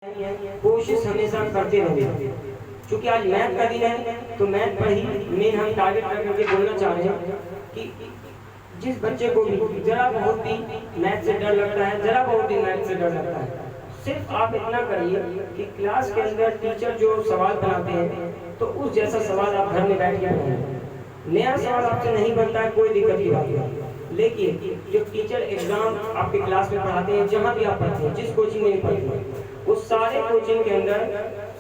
कोशिश हमेशा करते रहे। क्योंकि आज मैथ का दिन है तो मैथ पर ही मेन हम टारगेट करके बोलना चाह रहे हैं कि जिस बच्चे को भी जरा बहुत भी मैथ से डर लगता है, जरा बहुत भी मैथ से डर लगता है, सिर्फ आप इतना करिए कि क्लास के अंदर टीचर जो सवाल बनाते हैं तो उस जैसा सवाल आप घर में बैठ के बनाएं। नया सवाल आपसे नहीं बनता है, कोई दिक्कत की बात नहीं, लेकिन जो टीचर एग्जाम आपके क्लास में पढ़ाते हैं, जहाँ भी आप पढ़ते हैं, जिस कोचिंग में पढ़ते हैं, उस सारे कोचिंग के अंदर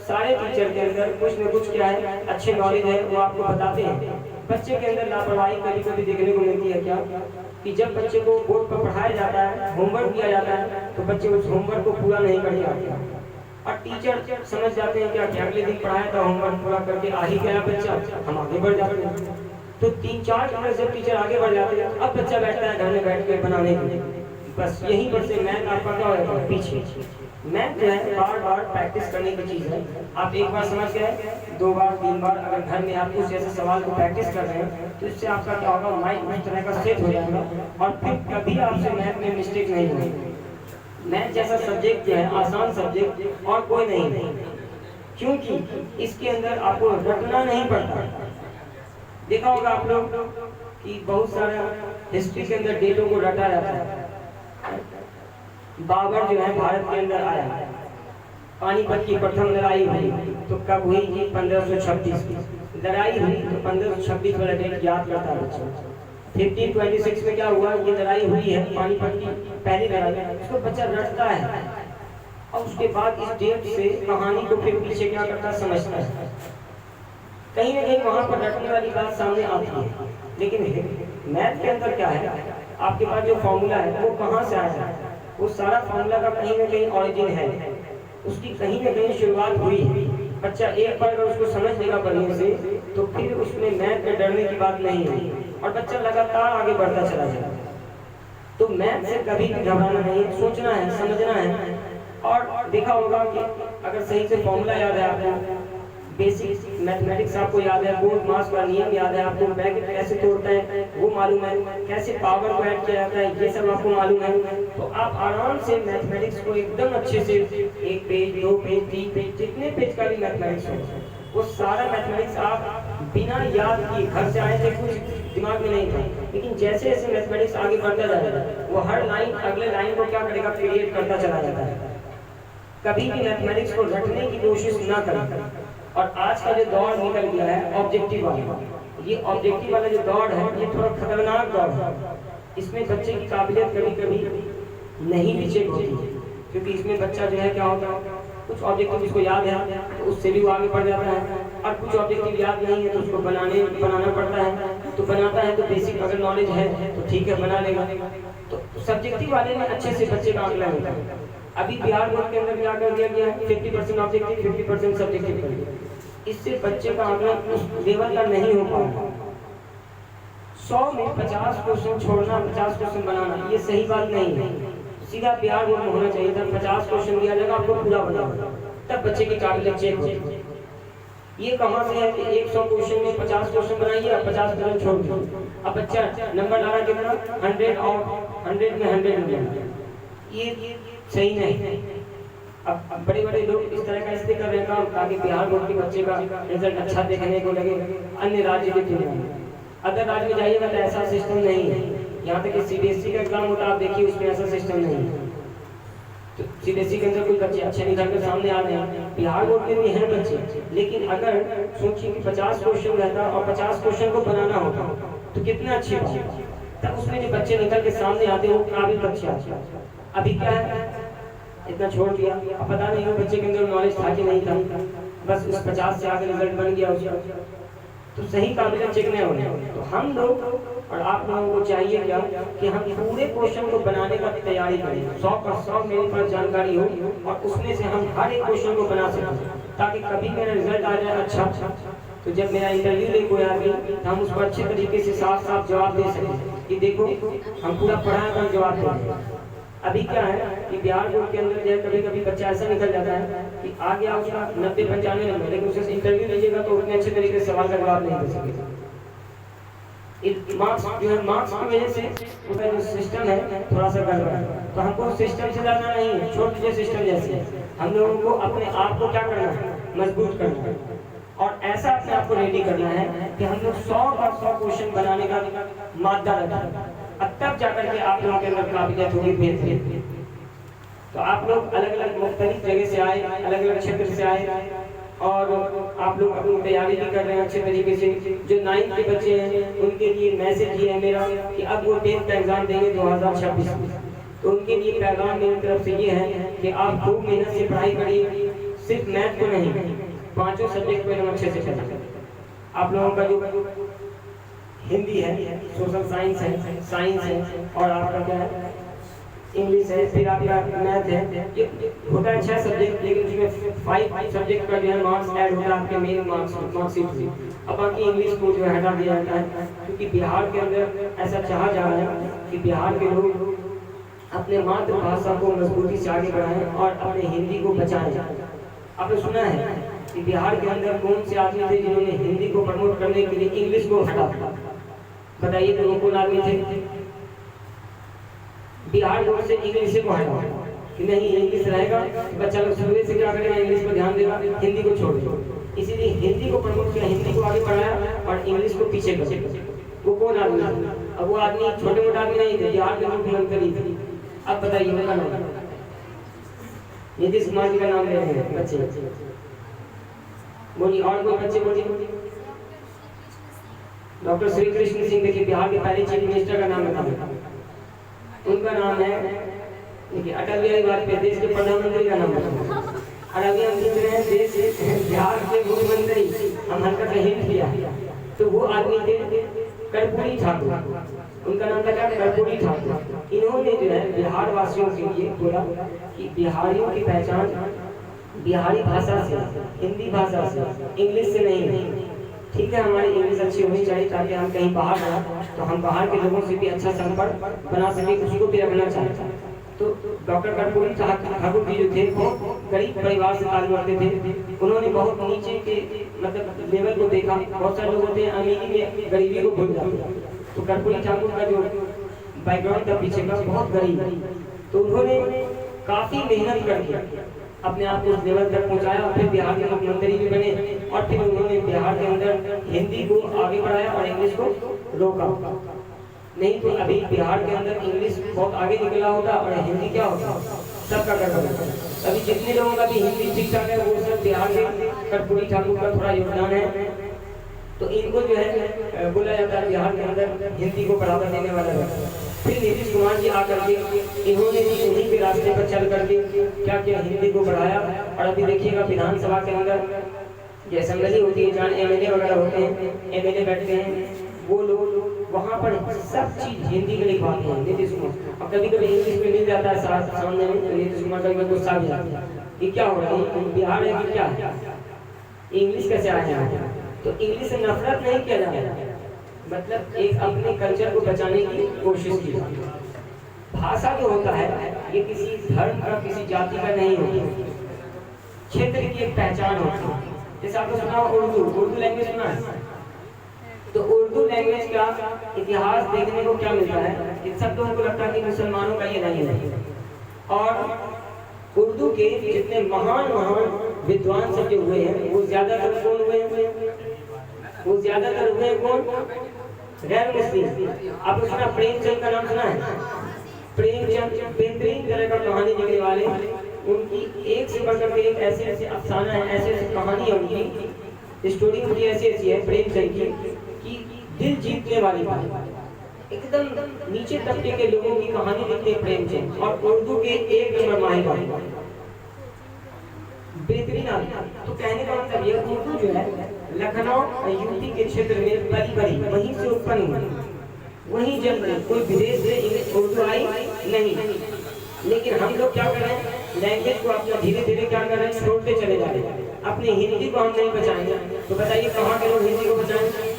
सारे टीचर के अंदर कुछ न कुछ क्या है, अच्छे नॉलेज है, वो आपको बताते हैं। बच्चे के अंदर लापरवाही कभी कभी देखने को मिलती है क्या कि जब बच्चे को बोर्ड पर पढ़ाया जाता है, होमवर्क दिया जाता है, तो बच्चे उस होमवर्क को पूरा नहीं करके आते हैं और टीचर समझ जाते हैं क्या कि अगले दिन पढ़ाया था, होमवर्क पूरा करके आ ही गया बच्चा, हम आगे बढ़ जाते हैं। तो 3-4 मिनट जब टीचर आगे बढ़ जाते हैं, अब बच्चा बैठता है घर में बैठ के बनाने के लिए। बस यहीं पर से मैथ आपका क्या हो जाता है, पीछे। मैथ जो है बार बार प्रैक्टिस करने की चीज़ है। आप एक बार समझ गए, 2 बार 3 बार अगर घर में आप उस जैसे सवाल को प्रैक्टिस कर रहे हैं तो इससे आपका क्या होगा, माइंड उस तरह का सेट हो जाएगा और फिर कभी आपसे मैथ में मिस्टेक नहीं होगी। मैथ जैसा सब्जेक्ट जो है, आसान सब्जेक्ट और कोई नहीं है, क्योंकि इसके अंदर आपको रटना नहीं पड़ता। देखा होगा आप लोग कि बहुत सारा हिस्ट्री के अंदर डेटों को रटा जाता है। बाबर जो है भारत के अंदर आया, पानीपत की प्रथम लड़ाई हुई तो कब हुई कि 1526 की लड़ाई हुई, तो 1526 वाला डेट याद करता है बच्चा। 1526 में क्या हुआ, ये लड़ाई हुई है पानीपत की पहली लड़ाई, उसको बच्चा रटता है और उसके बाद इस डेट से कहानी को फिर पीछे क्या करता समझता है। कहीं ना कहीं वहां पर रटने वाली बात सामने आती है, लेकिन मैथ के अंदर क्या है, आपके पास जो फॉर्मूला है वो कहाँ से आया है, वो सारा फॉर्मूला का कहीं ना कहीं ऑरिजिन है, उसकी कहीं ना कहीं शुरुआत हुई है। बच्चा एक बार अगर उसको समझ लेगा बढ़िया से तो फिर उसमें मैथ में डरने की बात नहीं है और बच्चा लगातार आगे बढ़ता चला जाएगा। तो मैथ से कभी भी घबराना नहीं है, सोचना है, समझना है। और देखा होगा कि अगर सही से फॉर्मूला याद है आपको, बेसिक मैथमेटिक्स आपको याद है, बोर्ड मास का नियम याद है आपको, ब्रैकेट कैसे तोड़ते हैं वो मालूम है, कैसे पावर को ऐड किया जाता है ये सब आपको मालूम है, तो आप आराम से मैथमेटिक्स को एकदम अच्छे से 1 पेज 2 पेज 3 पेज जितने पेज का भी मैथमेटिक्स हो वो सारा मैथमेटिक्स आप बिना याद किए, घर से आए थे कुछ दिमाग में नहीं था, लेकिन जैसे जैसे मैथमेटिक्स आगे बढ़ता जाता है वो हर लाइन अगले लाइन को क्या करेगा, क्रिएट करता चला जाता है। कभी भी मैथमेटिक्स को रटने की कोशिश ना करें। और आज का जो दौर निकल गया है ऑब्जेक्टिव वाला, ये ऑब्जेक्टिव वाला जो दौर है ये थोड़ा खतरनाक दौर है। इसमें बच्चे की काबिलियत कभी कभी नहीं भी चेक होती है, क्योंकि इसमें बच्चा जो है क्या होता है, कुछ ऑब्जेक्टिव जिसको याद है तो उससे भी वो आगे बढ़ जाता है, और कुछ ऑब्जेक्टिव याद नहीं है तो उसको बनाना पड़ता है, तो बनाता है तो बेसिक अगर नॉलेज है तो ठीक है बना लेगा। तो सब्जेक्टिव वाले में अच्छे से बच्चे का आंकलन होता है। अभी बिहार बोर्ड के अंदर क्या कर दिया गया है, 50% ऑब्जेक्टिव 50% सब्जेक्टिव कर दिया। इससे बच्चे का आंकलन उस लेवल का नहीं हो पाएगा। 100 में 50 क्वेश्चन छोड़ना, 50 क्वेश्चन बनाना, ये सही बात नहीं है। सीधा बिहार बोर्ड में होना चाहिए था, 50 क्वेश्चन दिया जाएगा आपको पूरा बनाना, तब बच्चे की काबिलियत चेक होगी। ये कहाँ से है कि 100 क्वेश्चन में 50 क्वेश्चन बनाइए और 50 क्वेश्चन छोड़ दीजिए, अब बच्चा नंबर ला रहा कितना, 100 और 100 में 100 नंबर, ये सही नहीं। अब बड़े बड़े लोग इस तरह का इसलिए कर रहे हैं ताकि बिहार बोर्ड के बच्चे का रिजल्ट अच्छा देखने को लगे अन्य राज्य की तुलना में। अदर राज्य में जाइएगा तो ऐसा सिस्टम नहीं है, यहाँ तक कि CBSE का एग्जाम होता है, आप देखिए उसमें ऐसा सिस्टम नहीं है। तो CBSE के अंदर कोई बच्चे अच्छे निकल कर सामने आ रहे हैं, बिहार बोर्ड के भी हैं बच्चे, लेकिन अगर सोचिए कि 50 क्वेश्चन रहता और 50 क्वेश्चन को बनाना होता तो कितना अच्छी बात है, तब उसमें जो बच्चे निकल के सामने आते वो काबिल बच्चे आते। अभी क्या है, इतना छोड़ दिया, अब पता नहीं वो बच्चे के अंदर नॉलेज था कि नहीं था, बस उस 50 से आगे रिजल्ट बन गया उसका, तो सही काबिलियत चेक नहीं होने। तो हम लोग और आप लोगों को चाहिए क्या कि हम पूरे क्वेश्चन को बनाने का तैयारी करें, 100% मेरे पास जानकारी हो और उसमें से हम हर एक क्वेश्चन को बना सकें, ताकि कभी मेरा रिजल्ट आ जाए अच्छा, तो जब मेरा इंटरव्यू ले कोई आगे तो हम उसको अच्छे तरीके से साफ साफ जवाब दे सकें कि देखो हम पूरा पढ़ाया था जवाब दें। अभी क्या है कि बिहार बोर्ड के अंदर जो कभी कभी बच्चा ऐसा निकल जाता है कि आ गया उसका 90-95 नंबर, लेकिन उससे इंटरव्यू लीजिएगा तो उतने अच्छे तरीके से सवाल का जवाब नहीं दे सकेगा। मार्क्स जो है, मार्क्स की वजह से उसका जो सिस्टम है थोड़ा सा गड़बड़ है, तो हमको सिस्टम से डरना नहीं है, छोड़ दीजिए सिस्टम जैसे हम लोगों को अपने आप को क्या करना है, मजबूत करना है और ऐसा अपने आप को रेडी करना है कि हम लोग 100 और 100 क्वेश्चन बनाने का मादा रखें, अब तब जाकर के आप लोगों के अंदर काबिलियत होगी बेहतरीन। तो आप लोग अलग अलग मुख्तलिफ जगह से आए, अलग अलग क्षेत्र से आए और आप लोग अपनी तैयारी भी कर रहे हैं अच्छे तरीके से। जो 9th के बच्चे हैं उनके लिए मैसेज ये है मेरा कि अब वो 10th का एग्जाम देंगे 2026 में, तो उनके लिए पैगाम मेरी तरफ से ये है कि आप खूब मेहनत से पढ़ाई करिए, सिर्फ मैथ को नहीं, 5 सब्जेक्ट को एकदम अच्छे से करिए। आप लोगों का जो हिंदी है, सोशल साइंस है और आपका क्या है, इंग्लिश है, फिर आपका मैथ है, ये होता है 6 सब्जेक्ट, लेकिन उसमें 5 सब्जेक्ट का जो है मार्क्स ऐड होता है आपके मेन मार्क्सशीट से। अब बाकी इंग्लिश को जो है हटा दिया जाता है, क्योंकि बिहार के अंदर ऐसा चाहा जा रहा है कि बिहार के लोग अपने मातृभाषा को मजबूती से आगे बढ़ाएं और अपने हिंदी को बचाएं। आपने सुना है कि बिहार के अंदर कौन से आदमी थे जिन्होंने हिंदी को प्रमोट करने के लिए इंग्लिश को हटा दिया? बताइए तो कौन आदमी थे? बिहार बोर्ड से इंग्लिश को हटा कि नहीं इंग्लिश रहेगा, बच्चा लोग शुरू से क्या करेगा, इंग्लिश पर ध्यान देगा, हिंदी को छोड़ दो। इसीलिए हिंदी को प्रमोट किया, हिंदी को आगे बढ़ाया और इंग्लिश को पीछे कर। वो कौन आदमी था? अब वो आदमी छोटे मोटे आदमी नहीं थे, बिहार के मुख्यमंत्री थे। अब बताइए उनका नाम, नीतीश कुमार जी का नाम ले रहे हैं बच्चे, बोलिए। और कोई बच्चे बोलिए। डॉक्टर श्री कृष्ण सिंह, देखिए बिहार के पहले चीफ मिनिस्टर का नाम बता, उनका नाम है, देखिए अटल बिहारी वाजपेयी, देश के प्रधानमंत्री का नाम बता। और अभी हम पूछ रहे हैं देश बिहार के मुख्यमंत्री, हम हल्का सा हिंट किया, तो वो आदमी थे कर्पूरी ठाकुर, उनका नाम था क्या, कर्पूरी ठाकुर। इन्होंने जो है बिहार वासियों के लिए बोला कि बिहारियों की पहचान बिहारी भाषा से, हिंदी भाषा से, इंग्लिश से नहीं। ठीक है, हमारी इंग्लिश अच्छी होनी चाहिए ताकि हम कहीं बाहर जाए तो हम बाहर के लोगों से भी अच्छा संपर्क बना सके, उसको भी रखना चाहते हैं। तो डॉक्टर कर्पूरी ठाकुर जी जो थे वो गरीब परिवार से ताल्लुक रखते थे। उन्होंने बहुत नीचे के मतलब लेवल को देखा। बहुत सारे लोग होते हैं अमीरी में गरीबी को भूल जाते हैं, तो कर्पूरी ठाकुर का जो बैकग्राउंड था पीछे का बहुत गरीब, तो उन्होंने काफी मेहनत करके अपने आप को उस लेवल तक पहुंचाया और फिर बिहार के मुख्यमंत्री भी बने और फिर उन्होंने बिहार के अंदर हिंदी को आगे बढ़ाया और इंग्लिश को रोका। नहीं तो अभी बिहार के अंदर इंग्लिश बहुत आगे निकला होता और हिंदी क्या होता, सबका गड़बड़ होता। अभी जितने लोगों का भी हिंदी ठीक ठाक है वो सब बिहार के कर्पूरी ठाकुर का थोड़ा योगदान है। तो इनको जो है बोला जाता है बिहार के अंदर हिंदी को बढ़ावा देने वाला है। फिर नीतीश कुमार जी आकर के इन्होंने भी उन्हीं के रास्ते पर चल करके क्या किया, हिंदी को बढ़ाया। और अभी देखिएगा विधानसभा के अंदर ये असेंबली होती है जहाँ एमएलए वगैरह होते हैं, एमएलए बैठते हैं, वो लोग वहाँ पर सब चीज हिंदी में लिखवाते हैं नीतीश कुमार। और कभी कभी इंग्लिश में मिल जाता है सामने में, तो नीतीश कुमार का गुस्सा भी आता है कि क्या हो रहा है, बिहार है कि क्या है, इंग्लिश कैसे आया है। तो इंग्लिश से नफरत नहीं किया जा रहा है, मतलब एक अपने कल्चर को बचाने की कोशिश की। भाषा जो होता है ये किसी धर्म का किसी जाति का नहीं होता, क्षेत्र की एक पहचान होती है। जैसे आपने सुना उर्दू लैंग्वेज सुना है, तो उर्दू लैंग्वेज का इतिहास देखने को क्या मिलता है कि सब लोगों को लगता है कि मुसलमानों का ये नहीं है। और उर्दू के जितने महान विद्वान सब जो हुए हैं वो ज्यादातर कौन हुए हैं, वो ज्यादातर हुए कौन, गैर मुस्लिम। आपने सुना प्रेमचंद का नाम सुना है? प्रेमचंद बेहतरीन तरह का कहानी लिखने वाले, उनकी एक से बढ़कर के एक ऐसे अफसाना है, ऐसे कहानी है, उनकी स्टोरी उनकी ऐसी है प्रेमचंद की कि दिल जीतने वाली बात। एकदम नीचे तबके के लोगों की कहानी लिखते हैं प्रेमचंद, और उर्दू के एक नंबर माहिर बेहतरीन आदमी। तो कहने का मतलब ये, उर्दू जो है लखनऊ यूपी के क्षेत्र में पली वहीं से उत्पन्न हुई, वहीं जब कोई विदेश से उर्दू आई नहीं। लेकिन हम लोग क्या कर रहे हैं, लैंग्वेज को अपना धीरे धीरे क्या कर रहे हैं, छोड़ते चले जा रहे हैं। अपनी हिंदी को हम नहीं बचाएंगे तो बताइए कहाँ के लोग हिंदी को बचाएंगे?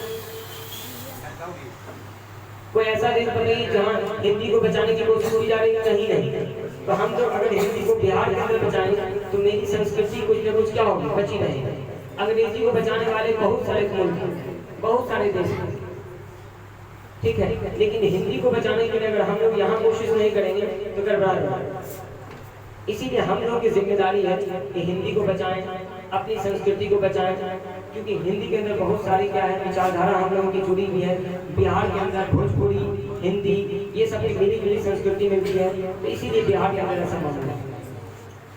कोई ऐसा देश बताइए जहाँ हिंदी को बचाने की कोशिश की जा रही है? कहीं नहीं। तो हम लोग अगर हिंदी को बिहार के अंदर बचाएंगे तो मेरी संस्कृति कुछ न कुछ क्या होगी, बची रहेगी। अंग्रेजी को बचाने वाले बहुत सारे मुल्क, बहुत सारे देश, ठीक है, लेकिन हिंदी को बचाने के लिए अगर हम लोग यहाँ कोशिश नहीं करेंगे तो गड़बड़ा जाएगा। इसीलिए हम लोगों की जिम्मेदारी है कि हिंदी को बचाएं, अपनी संस्कृति को बचाएं, क्योंकि हिंदी के अंदर बहुत सारी क्या है विचारधारा हम लोगों की जुड़ी हुई है। बिहार के अंदर भोजपुरी, हिंदी, ये सब एक मिली जुली संस्कृति मिलती है, तो इसीलिए बिहार के अंदर ऐसा मामला है।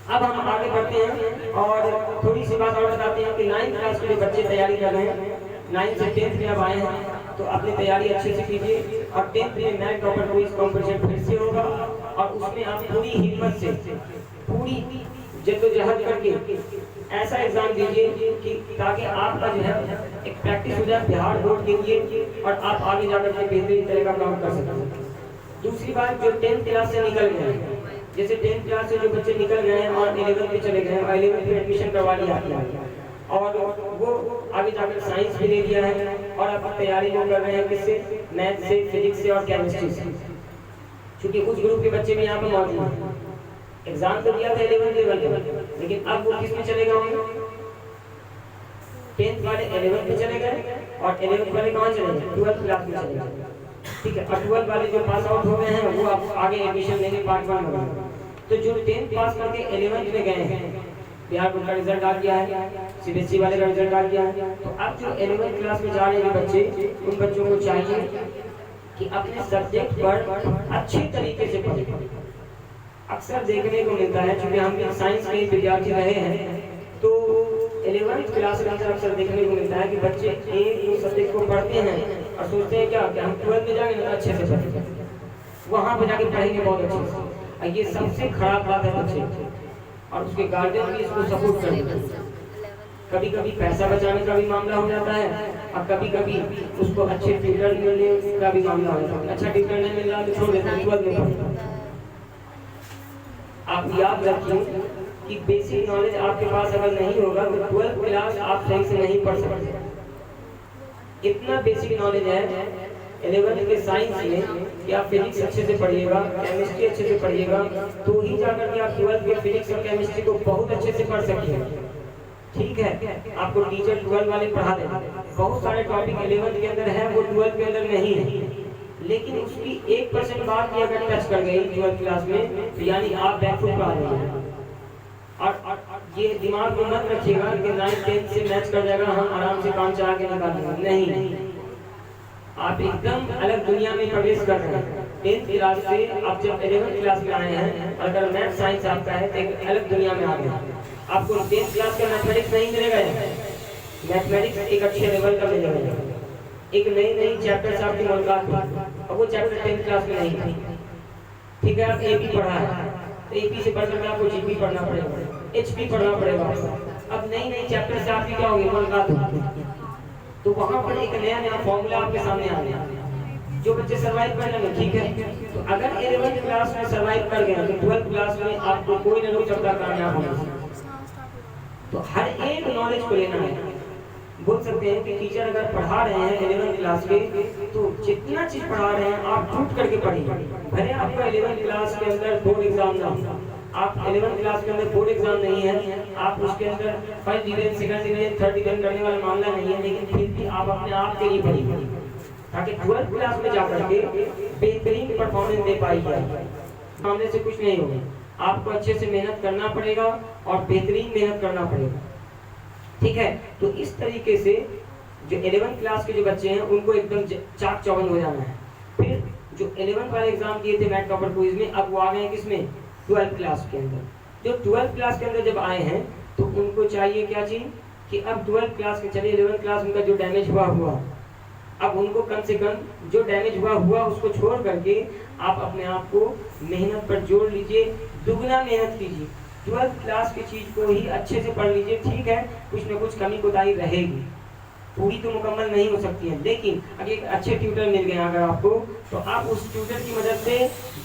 अब हम आगे बढ़ते हैं और थोड़ी सी बात और बताते हैं कि 9th क्लास के जो बच्चे तैयारी कर रहे हैं, 9th से 10th में अब आए हैं, तो अपनी तैयारी अच्छे से कीजिए। और 10th में मैथ टॉपर क्विज कॉम्पिटिशन फिर से होगा और उसमें आप पूरी हिम्मत से, पूरी जद्दोजहद करके ऐसा एग्जाम दीजिए कि ताकि आपका जो है एक प्रैक्टिस हो जाए बिहार बोर्ड के लिए और आप आगे जाकर के बेहतरीन तरह का काम कर सकते हैं। दूसरी बात, जो 10th क्लास से निकल गए हैं, जैसे 10th क्लास से जो बच्चे निकल गए हैं और 11th में चले गए हैं, 11th में एडमिशन करवा लिया और वो आगे जाकर साइंस भी ले लिया है और अब तैयारी जो कर रहे हैं किससे, मैथ से, फिजिक्स से और केमिस्ट्री से, क्योंकि उस ग्रुप के बच्चे भी यहाँ पर मौजूद हैं। एग्जाम तो दिया था 11th लेवल पे, लेकिन अब वो किस में चले गए, 10th वाले 11th में चले गए और 11th वाले कहाँ चले गए, 12th क्लास में चले गए। ठीक है, और 12th वाले जो पास आउट हो गए हैं वो अब आगे एडमिशन लेंगे पार्ट 1 में। तो जो 10th पास करके 11th में गए हैं, बिहार बोर्ड का रिजल्ट आ गया है, सीबीएसई वाले का रिजल्ट आ गया है, तो अब जो 11th क्लास में जा रहे हैं बच्चे, उन बच्चों को चाहिए कि अपने सब्जेक्ट पर अच्छी तरीके से पढ़ें। अक्सर देखने को मिलता है, क्योंकि हम साइंस के विद्यार्थी रहे हैं, तो 11th क्लास के अंदर अक्सर देखने को मिलता है कि बच्चे एक सब्जेक्ट को पढ़ते हैं और सोचते हैं क्या कि हम 12th में जाएंगे अच्छे से पढ़ेंगे, वहाँ पे जाके पढ़ेंगे बहुत अच्छे से। ये सबसे खराब बात है बच्चे, और उसके गार्जियन भी इसको सपोर्ट करते हैं। कभी कभी पैसा बचाने का भी मामला हो जाता है और कभी कभी उसको अच्छे ट्यूटर मिलने का भी मामला हो जाता है। अच्छा ट्यूटर नहीं मिल रहा तो छोड़ देते हैं, 12th में पढ़ेंगे। आप याद रखिए कि बेसिक नॉलेज आपके पास अगर नहीं होगा तो 12th क्लास आप सही से नहीं पढ़ सकते। इतना बेसिक नॉलेज है 11th के साइंस में कि आप फिजिक्स अच्छे से पढ़िएगा, केमिस्ट्री अच्छे से पढ़िएगा, तो ही जाकर के आप 12th के फिजिक्स और केमिस्ट्री को बहुत अच्छे से पढ़ सकेंगे। ठीक है, आपको टीचर 12th वाले पढ़ा देंगे, बहुत सारे टॉपिक 11th के अंदर है वो 12th के अंदर नहीं है, लेकिन उसकी 1% बात भी अगर टच कर गई 12th क्लास में तो यानी आप बैकफुट पर आ जाएंगे। और ये दिमाग में मत रखिएगा कि 9th 10th से मैच कर जाएगा, हम आराम से काम चला के निकाल लेंगे, नहीं। आप एकदम अलग दुनिया में प्रवेश कर रहे हैं। 10th क्लास से आप जब 11th क्लास में आए हैं और अगर मैथ साइंस आपका है तो एक अलग दुनिया में आ गए। आपको 10th क्लास का मैथमेटिक्स नहीं मिलेगा, मैथमेटिक्स एक अच्छे लेवल का मिलेगा, एक नई चैप्टर से आपकी मुलाकात हुई और वो चैप्टर 10th क्लास में नहीं थी। ठीक है, आप एपी पढ़ा है तो एपी से पढ़कर आपको जीपी पढ़ना पड़ेगा, एचपी पढ़ना पड़ेगा। अब नई चैप्टर से आपकी क्या होगी, मुलाकात होगी, तो वहाँ पर एक नया फॉर्मूला आपके सामने आ गया। जो बच्चे सर्वाइव कर लेंगे ठीक है, तो अगर 11th क्लास में सर्वाइव कर गए तो 12th क्लास में आपको कोई ना कोई चक्कर कामयाब होगा। तो हर एक नॉलेज को लेना है। बोल सकते हैं कि टीचर अगर पढ़ा रहे हैं 11th क्लास के, तो जितना चीज पढ़ा रहे हैं आप टूट करके पढ़िए। भले आपका 11th क्लास के अंदर बोर्ड एग्जाम ना हो, आप 11th क्लास के अंदर बोर्ड एग्जाम नहीं है, आप उसके अंदर first division, second division, third division करने वाला मामला नहीं है, लेकिन फिर भी आप अपने आप के लिए पढ़िए ताकि 12th क्लास में जाकर के बेहतरीन परफॉर्मेंस दे पाइए। मामले से कुछ नहीं होगा, आपको अच्छे से मेहनत करना पड़ेगा और बेहतरीन मेहनत करना पड़ेगा। ठीक है, तो इस तरीके से जो 11th क्लास के जो बच्चे हैं उनको एकदम चाक चौबंद हो जाना है। फिर जो 11th वाले एग्जाम दिए थे मैथ टॉपर क्विज में, अब वो आ गए हैं किसमें, 12th क्लास के अंदर। जो 12th क्लास के अंदर जब आए हैं तो उनको चाहिए क्या चीज कि अब 12th क्लास के, चलिए 11th क्लास उनका जो डैमेज हुआ, अब उनको कम से कम जो डैमेज हुआ उसको छोड़ करके आप अपने आप को मेहनत पर जोड़ लीजिए, दुगना मेहनत कीजिए। 12th क्लास की चीज को ही अच्छे से पढ़ लीजिए। ठीक है, कुछ न कुछ कमी कोताही रहेगी, पूरी तो मुकम्मल नहीं हो सकती है, लेकिन अगर एक अच्छे ट्यूटर मिल गए अगर आपको, तो आप उस ट्यूटर की मदद से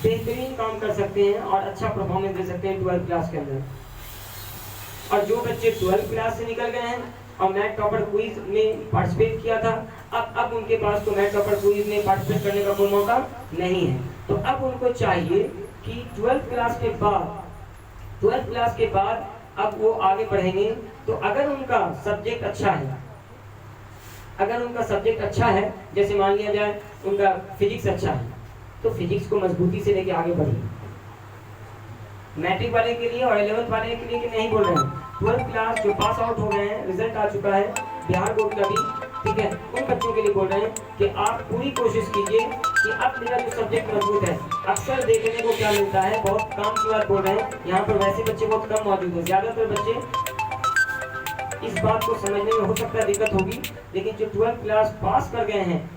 बेहतरीन काम कर सकते हैं और अच्छा परफॉर्मेंस दे सकते हैं 12th क्लास के अंदर। और जो बच्चे 12th क्लास से निकल गए हैं और मैथ टॉपर क्विज में पार्टिसिपेट किया था, अब उनके पास तो मैथ टॉपर क्विज में पार्टिसिपेट करने का कोई मौका नहीं है। तो अब उनको चाहिए कि 12th क्लास के बाद अब वो आगे बढ़ेंगे। तो अगर उनका सब्जेक्ट अच्छा है, जैसे मान लिया जाए उनका फिजिक्स अच्छा है, तो फिजिक्स को मजबूती से लेके आगे बढ़िए। मैट्रिक वाले के लिए और 11th वाले के लिए कि नहीं बोल रहे हैं। 12th क्लास जो पास आउट हो गए हैं, रिजल्ट आ चुका है बिहार बोर्ड का भी, ठीक है, उन बच्चों के लिए बोल रहे हैं कि आप पूरी कोशिश कीजिए कि अब मेरा जो सब्जेक्ट मजबूत है। अक्सर देखने को क्या मिलता है, बहुत काम की बात बोल रहे हैं, यहाँ पर वैसे बच्चे बहुत कम मौजूद हैं। ज़्यादातर बच्चे इस बात को समझने में हो सकता है दिक्कत होगी, लेकिन जो 12th क्लास पास कर गए हैं